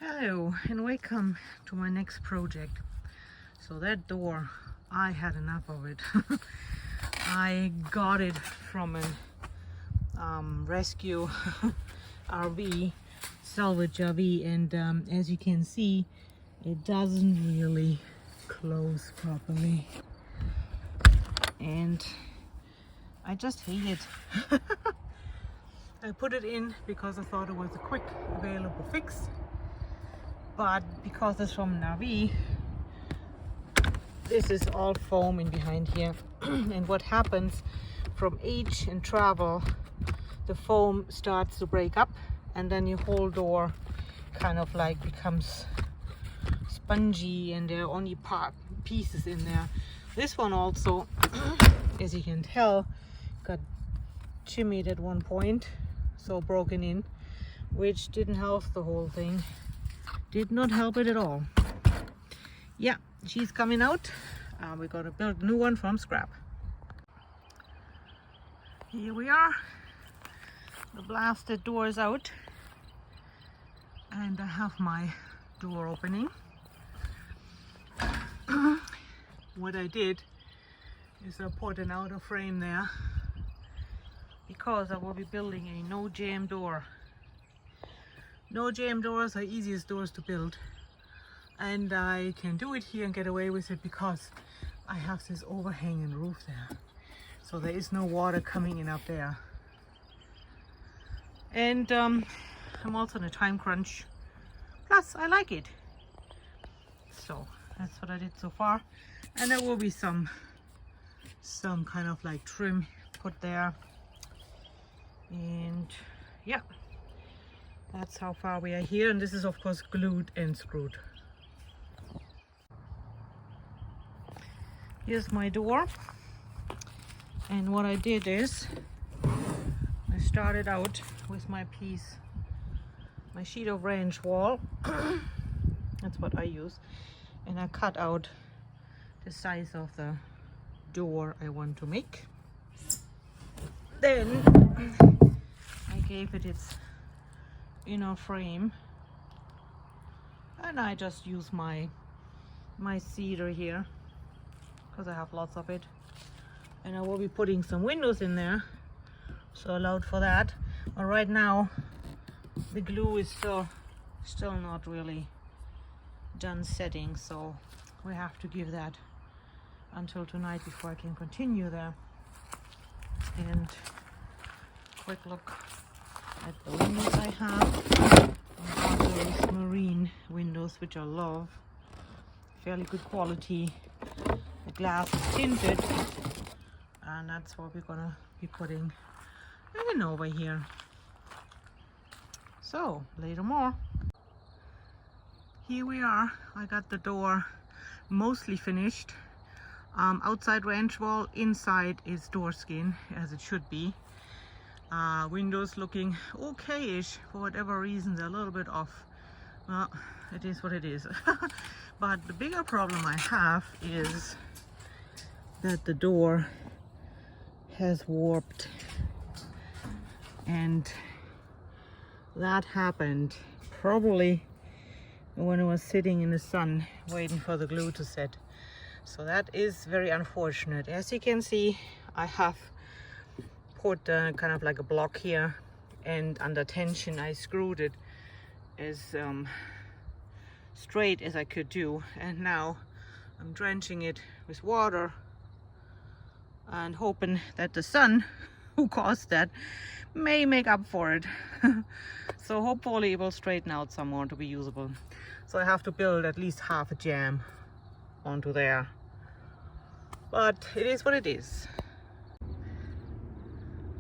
Hello and welcome to my next project. So that door, I had enough of it. I got it from a rescue RV, salvage RV, and as you can see, it doesn't really close properly. And I just hate it. I put it in because I thought it was a quick available fix. But because it's from an RV, this is all foam in behind here. And what happens from age and travel, the foam starts to break up and then your whole door kind of like becomes spongy and there are only pieces in there. This one also, as you can tell, got chimneyed at one point, so broken in, which didn't help the whole thing. Did not help it at all. Yeah, she's coming out. We're gonna build a new one from scrap. Here we are. The blasted door is out, and I have my door opening. What I did is I put an outer frame there because I will be building a no jam door. No jam doors are easiest doors to build, and I can do it here and get away with it because I have this overhanging roof there, so there is no water coming in up there. And I'm also in a time crunch, plus I like it, so that's what I did so far. And there will be some kind of like trim put there, and yeah, that's how far we are here. And this is of course glued and screwed. Here's my door, and what I did is I started out with my sheet of ranch wall. That's what I use, and I cut out the size of the door I want to make. Then I gave it its inner frame, and I just use my cedar here because I have lots of it, and I will be putting some windows in there, so allowed for that. But right now the glue is still not really done setting, so we have to give that until tonight before I can continue there. And quick look at the windows I have. I have those marine windows, which I love. Fairly good quality. The glass is tinted, and that's what we're gonna be putting in over here. So later more. Here we are. I got the door mostly finished. Outside ranch wall, inside is door skin, as it should be. Windows looking okay-ish. For whatever reason, they're a little bit off. Well, it is what it is. But the bigger problem I have is that the door has warped, and that happened probably when I was sitting in the sun waiting for the glue to set. So that is very unfortunate. As you can see, I have put kind of like a block here, and under tension I screwed it as straight as I could do, and now I'm drenching it with water and hoping that the sun who caused that may make up for it. So hopefully it will straighten out some more to be usable. So I have to build at least half a jam onto there, but it is what it is.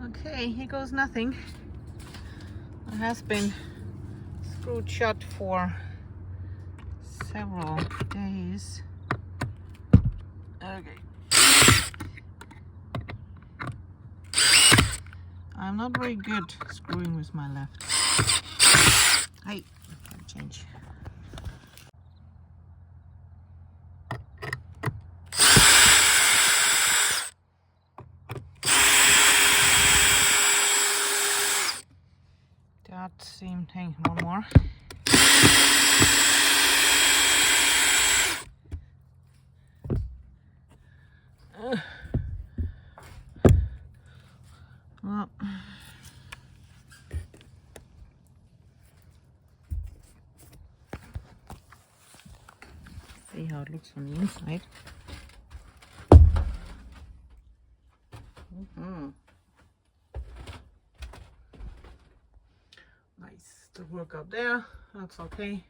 Okay, here goes nothing. It has been screwed shut for several days. Okay. I'm not very good screwing with my left. Hey, change. That seemed, hang one more. See how it looks on the inside. Nice. The work up there, that's okay.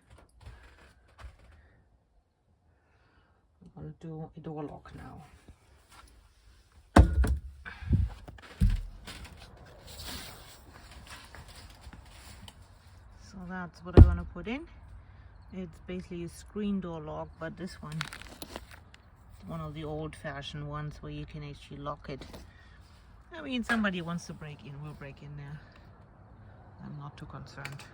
I'm gonna do a door lock now. So that's what I'm gonna put in. It's basically a screen door lock, but this one, one of the old-fashioned ones where you can actually lock it. I mean, somebody wants to break in, we'll break in there. I'm not too concerned.